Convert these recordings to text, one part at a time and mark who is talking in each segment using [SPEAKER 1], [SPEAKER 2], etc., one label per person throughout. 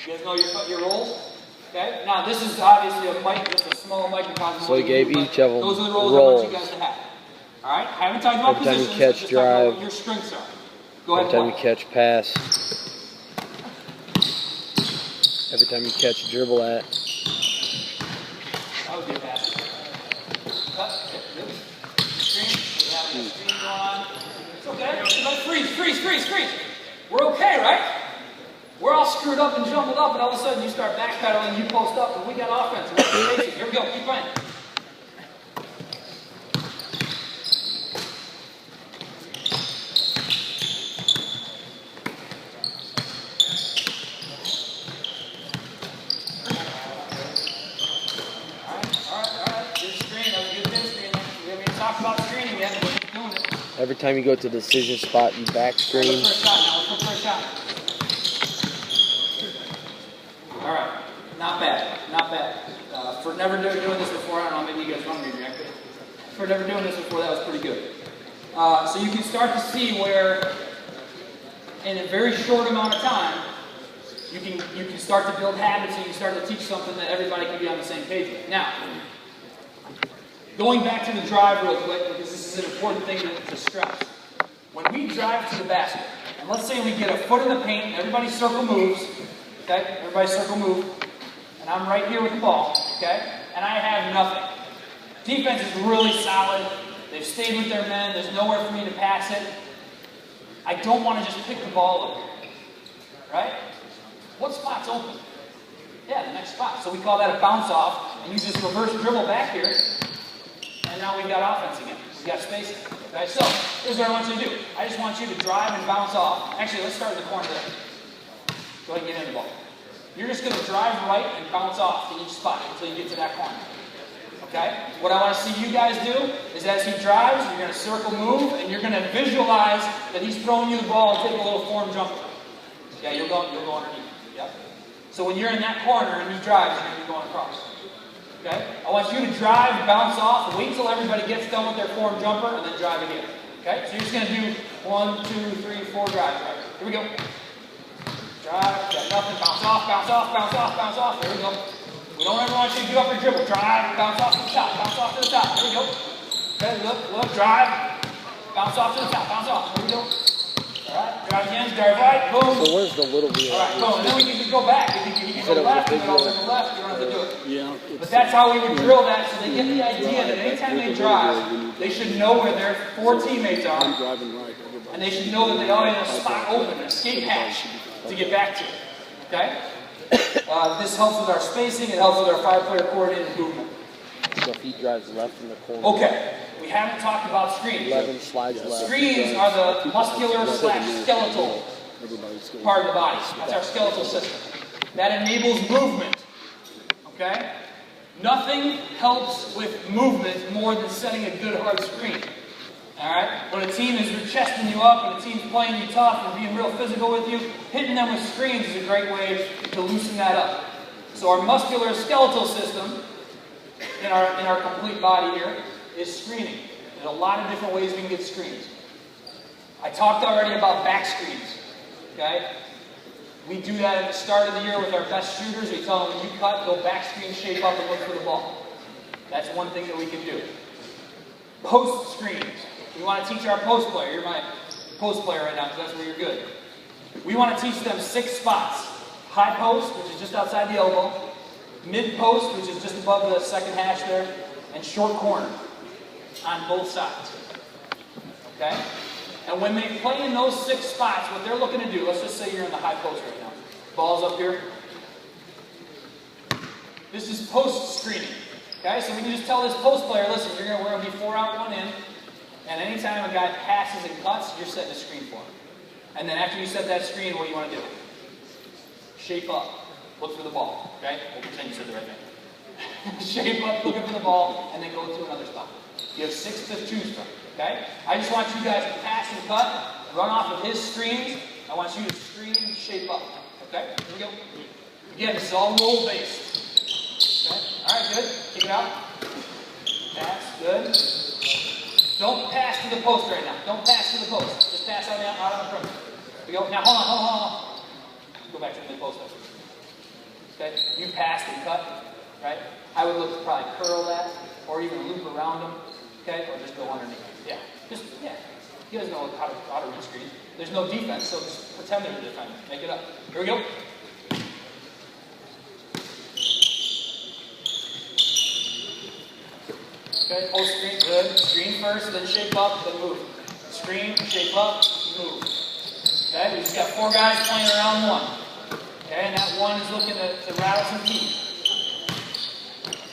[SPEAKER 1] You guys know your roles? Okay? Now, this is obviously a small microcosm.
[SPEAKER 2] So he gave each of them
[SPEAKER 1] those are the roles I want you guys to have. All right? I haven't talked about positions.
[SPEAKER 2] Every time you catch, drive.
[SPEAKER 1] What your strengths are. Go ahead.
[SPEAKER 2] Every time you catch, pass. Every time you catch, dribble at.
[SPEAKER 1] That would be a pass. Cut. Good. Screen. We have a screen going on. It's okay. Freeze. We're okay, right? We're all screwed up and jumbled up, and all of a sudden you start backpedaling, you post up, and we got offense. Here we go. Keep playing.
[SPEAKER 2] Every time you go to the decision spot, you back screen.
[SPEAKER 1] Let's go for a shot. All right, not bad. For never doing this before, I don't know, maybe you guys want me to react, but for never doing this before, that was pretty good. So you can start to see where, in a very short amount of time, you can start to build habits and you can start to teach something that everybody can be on the same page with. Now, going back to the drive real quick, because this is an important thing to stress. When we drive to the basket, and let's say we get a foot in the paint, everybody circle moves, okay? Everybody circle move, and I'm right here with the ball, okay? And I have nothing. Defense is really solid. They've stayed with their men. There's nowhere for me to pass it. I don't want to just pick the ball up, right? What spot's open? Yeah, the next spot. So we call that a bounce off, and you just reverse dribble back here. And now we've got offense again. We've got spacing. Okay, so here's what I want you to do. I just want you to drive and bounce off. Actually, let's start in the corner there. Go ahead and get in the ball. You're just going to drive right and bounce off to each spot until you get to that corner. Okay? What I want to see you guys do is as he drives, you're going to circle move, and you're going to visualize that he's throwing you the ball and take a little form jumper. Yeah, you'll go underneath. Yep. So when you're in that corner and he drives, you're going to be going across. Okay? I want you to drive, bounce off, wait till everybody gets done with their form jumper, and then drive again. Okay? So you're just going to do 1, 2, 3, 4 drives. Right? Here we go. Drive, got nothing, bounce off. There we go. We don't ever want you to do up your dribble. Drive, bounce off to the top, There we go. Okay, look, drive, bounce off to the top, bounce off. There we go. Alright, drive again, drive right, boom.
[SPEAKER 2] So where's the little wheel?
[SPEAKER 1] Alright, boom. And then we can just go back. You can go left, and then also go left. You don't have to do it.
[SPEAKER 3] Yeah.
[SPEAKER 1] But that's how we would drill that, so they get the idea that anytime they drive, they should know where their 4 teammates are.
[SPEAKER 3] I'm driving right.
[SPEAKER 1] And they should know that they always have a spot open, an escape hatch to get back to. Okay? This helps with our spacing. It helps with our 5-player coordinated movement.
[SPEAKER 2] So if he drives left in the corner.
[SPEAKER 1] Okay. We haven't talked about screens.
[SPEAKER 2] 11 slides left.
[SPEAKER 1] Screens are the muscular/skeletal part of the body. That's our skeletal system. That enables movement. Okay? Nothing helps with movement more than setting a good hard screen. Alright? When a team is chesting you up and a team's playing you tough and being real physical with you, hitting them with screens is a great way to loosen that up. So our muscular skeletal system in our complete body here is screening. There's a lot of different ways we can get screens. I talked already about back screens. Okay? We do that at the start of the year with our best shooters. We tell them when you cut, go back screen, shape up, and look for the ball. That's one thing that we can do. Post screens. We want to teach our post player. You're my post player right now because that's where you're good. We want to teach them 6 spots. High post, which is just outside the elbow. Mid post, which is just above the second hash there. And short corner on both sides. Okay? And when they play in those 6 spots, what they're looking to do, let's just say you're in the high post right now. Ball's up here. This is post screening. Okay? So we can just tell this post player, listen, we're going to be 4 out, 1 in. And anytime a guy passes and cuts, you're setting a screen for him. And then after you set that screen, what do you want to do? Shape up. Look for the ball. Okay? We'll pretend you said the right thing. Shape up, looking for the ball, and then go to another spot. You have 6 to choose from. Okay? I just want you guys to pass and cut, run off of his screens. I want you to screen, shape up. Okay? Here we go. Again, this is all roll-based. Okay? Alright, good. Kick it out. Pass. Good. Don't pass to the post right now. Don't pass to the post. Just pass out on the perimeter. Here we go. Now, hold on. Go back to the mid post. Okay? You passed and cut, right? I would look to probably curl that, or even loop around them, okay? Or just go underneath. Yeah. Yeah. You guys know how to read screens. There's no defense, so just pretend there's a defender. Make it up. Here we go. Okay, post screen, good. Screen first, then shape up, then move. Screen, shape up, move. Okay, we just got 4 guys playing around 1. Okay, and that 1 is looking to rattle some teeth.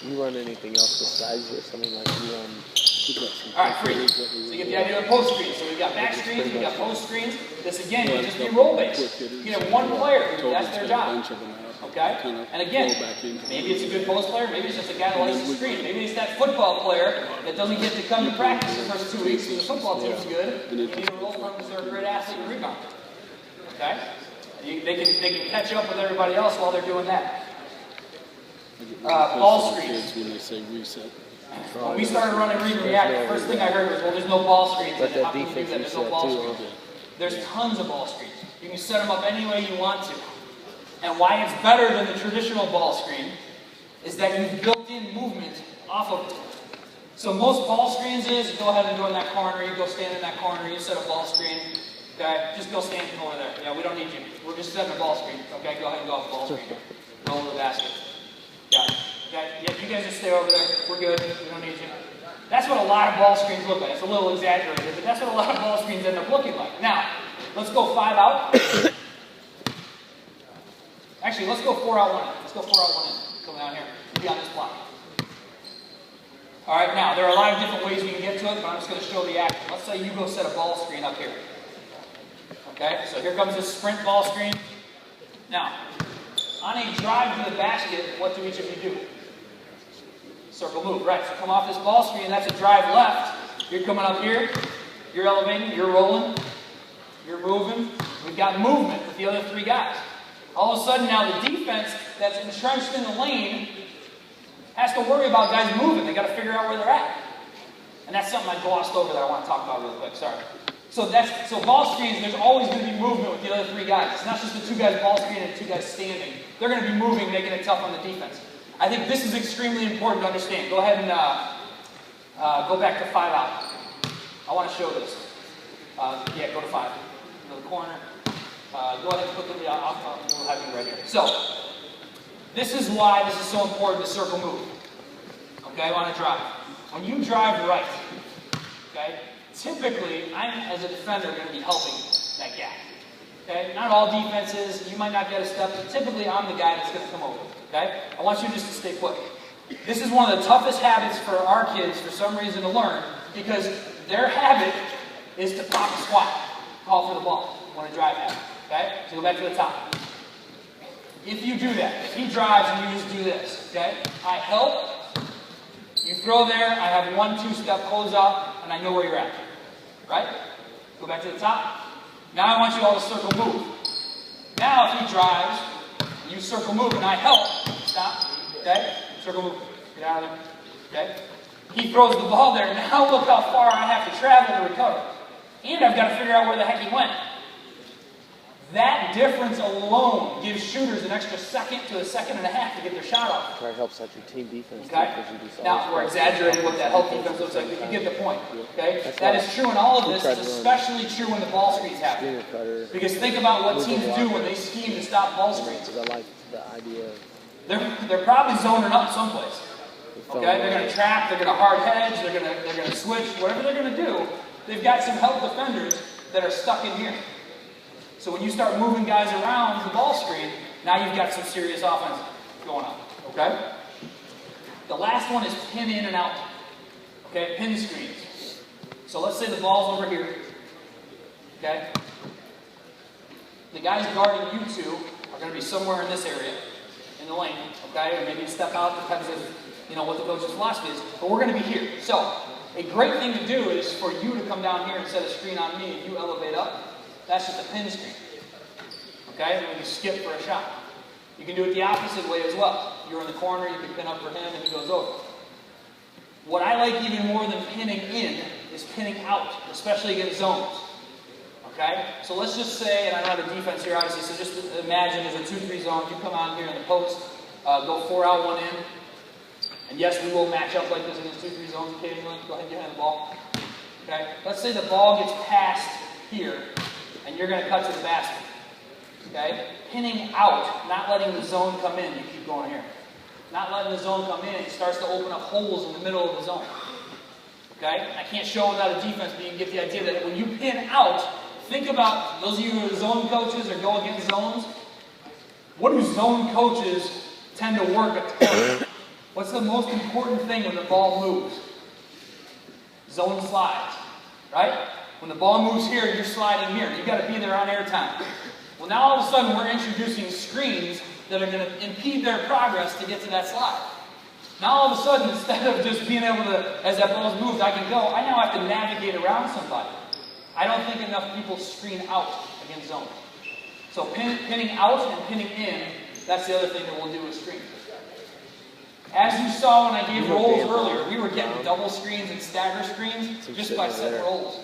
[SPEAKER 2] You run anything else besides this? I mean, like you run.
[SPEAKER 1] Alright, free. So you get the idea of post screens. So we've got back screens, we've got post screens. This again can just be role based. You have 1 player, that's their job. Okay? And again, maybe it's a good post player, maybe it's just a guy that likes to screen. Maybe it's that football player that doesn't get to come to practice the first 2 weeks because the football team's good. You need a role for them because they're a great athlete and rebounder. Okay? They can catch up with everybody else while they're doing that. Ball screens.
[SPEAKER 3] When they say reset.
[SPEAKER 1] When we started running read and react, the first thing I heard was, well, there's no ball screens.
[SPEAKER 2] Let that
[SPEAKER 1] How can we do that? There's no ball screens. There's tons of ball screens. You can set them up any way you want to. And why it's better than the traditional ball screen is that you've built in movement off of it. So most ball screens is, you go ahead and go in that corner, you go stand in that corner, you set a ball screen. Okay, just go stand over there. Yeah, we don't need you. We're just setting a ball screen. Okay, go ahead and go off the ball screen. Go over the basket. Yeah. Okay, yeah, you guys just stay over there. We're good. We don't need you. That's what a lot of ball screens look like. It's a little exaggerated, but that's what a lot of ball screens end up looking like. Now, let's go 5 out. Actually, let's go 4 out, 1 in. Let's go 4 out, 1 in. Come down here. Be on this block. All right, now, there are a lot of different ways we can get to it, but I'm just going to show the action. Let's say you go set a ball screen up here. Okay, so here comes this sprint ball screen. Now, on a drive to the basket, what do each of you do? Circle move, right. So come off this ball screen, that's a drive left. You're coming up here, you're elevating, you're rolling, you're moving. We've got movement with the other 3 guys. All of a sudden now the defense that's entrenched in the lane has to worry about guys moving. They got to figure out where they're at. And that's something I glossed over that I want to talk about real quick, sorry. So ball screens, there's always going to be movement with the other 3 guys. It's not just the 2 guys ball screen and 2 guys standing. They're going to be moving, making it tough on the defense. I think this is extremely important to understand. Go ahead and go back to 5 out. I want to show this. Yeah, go to 5. Go to the corner. Go ahead and put the, we'll have you right here. So, this is why this is so important to circle move. Okay, on a drive. When you drive right, okay, typically, I'm, as a defender, going to be helping that guy. Okay, not all defenses, you might not get a step, but typically I'm the guy that's going to come over. Okay, I want you just to stay put. This is one of the toughest habits for our kids, for some reason, to learn, because their habit is to pop a squat, call for the ball when a drive happens. Okay, so go back to the top. If you do that, if he drives and you just do this, okay, I help, you throw there, I have 1-2 step close out, and I know where you're at. Right? Go back to the top. Now I want you all to circle move. Now if he drives, you circle move, and I help. Stop. Okay? Circle move. Get out of there. Okay? He throws the ball there. Now look how far I have to travel to recover. And I've got to figure out where the heck he went. That difference alone gives shooters an extra second to a second and a half to get their shot off.
[SPEAKER 2] It helps out your team defense.
[SPEAKER 1] Okay? Now, we're exaggerating what that help defense looks like, but you get the point. Okay? That is true in all of this. It's especially true when the ball screens happen. Because think about what teams do when they scheme to stop ball screens.
[SPEAKER 2] I like the idea.
[SPEAKER 1] They're probably zoning up someplace. Okay? They're going to trap, they're going to hard hedge, they're going to switch, whatever they're going to do. They've got some help defenders that are stuck in here. So when you start moving guys around the ball screen, now you've got some serious offense going on. Okay? The last one is pin in and out. Okay? Pin screens. So let's say the ball's over here. Okay? The guys guarding you 2 are going to be somewhere in this area, in the lane. Okay? Or maybe step out, depends on what the coach's philosophy is. But we're going to be here. So a great thing to do is for you to come down here and set a screen on me and you elevate up. That's just a pin screen. Okay? And then you skip for a shot. You can do it the opposite way as well. You're in the corner, you can pin up for him, and he goes over. What I like even more than pinning in is pinning out, especially against zones. Okay? So let's just say, and I don't have a defense here obviously, so just imagine there's a 2-3 zone. You come on here in the post, go 4 out, 1 in. And yes, we will match up like this against 2-3 zones occasionally. Go ahead and get the ball. Okay? Let's say the ball gets passed here, and you're going to cut to the basket. Okay? Pinning out, not letting the zone come in. You keep going here. Not letting the zone come in, it starts to open up holes in the middle of the zone. Okay? I can't show without a defense, but you can get the idea that when you pin out, think about those of you who are zone coaches or go against zones. What do zone coaches tend to work at? What's the most important thing when the ball moves? Zone slides, right? When the ball moves here, you're sliding here. You've got to be there on air time. Well, now all of a sudden we're introducing screens that are going to impede their progress to get to that slide. Now all of a sudden, instead of just being able to, as that ball's moved, I can go, I now have to navigate around somebody. I don't think enough people screen out against zone. So pinning out and pinning in, that's the other thing that we'll do with screens. As you saw when I gave rolls earlier, we were getting double screens and stagger screens just by setting rolls.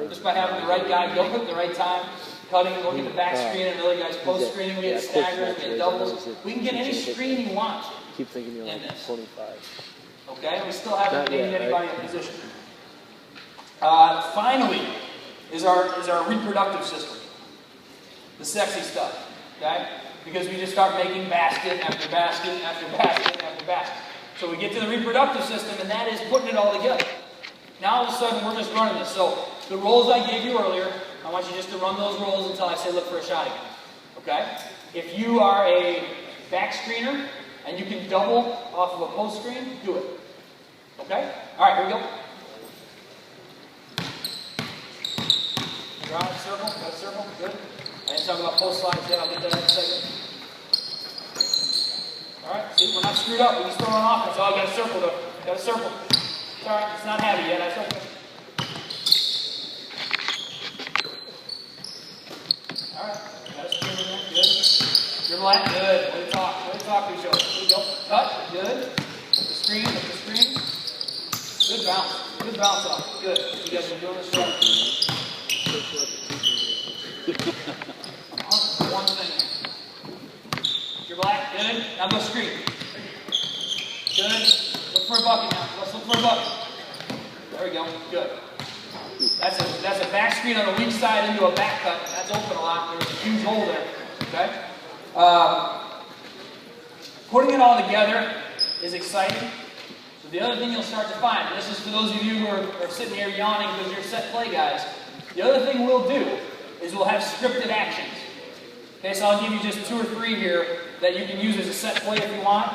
[SPEAKER 1] Just by having the right guy go at the right time, cutting, looking at the back screen, and the other guy's post screening. We had staggers, we had doubles. We can get any screen you want.
[SPEAKER 2] Keep thinking you're like 25.
[SPEAKER 1] Okay, and we still haven't named anybody in position. Finally, is our reproductive system. The sexy stuff. Okay? Because we just start making basket after basket after basket after basket. So we get to the reproductive system, and that is putting it all together. Now all of a sudden we're just running this. So the rolls I gave you earlier, I want you just to run those rolls until I say look for a shot again. Okay? If you are a back screener and you can double off of a post screen, do it. Okay? Alright, here we go. Got a circle, got a circle, good. I didn't talk about post slides yet, I'll get that in a second. Alright, see, we're not screwed up, we can still run offense. Oh, I got a circle though. Got a circle. It's alright, it's not heavy yet, that's okay. Alright, got a screen in there, good. Dribble at, good. Way to talk to each other. Here we go. Cut, good. Hit the screen, hit the screen. Good bounce. Good bounce off. Good. You guys are doing this right. One thing. Dribble at, good. Now go screen. Good. Look for a bucket now. Let's look for a bucket. There we go. Good. That's a back screen on the weak side into a back cut. That's open a lot. There's a huge hole there. Okay? Putting it all together is exciting. So the other thing you'll start to find, and this is for those of you who are sitting here yawning because you're set play guys, the other thing we'll do is we'll have scripted actions. Okay, so I'll give you just 2 or 3 here that you can use as a set play if you want.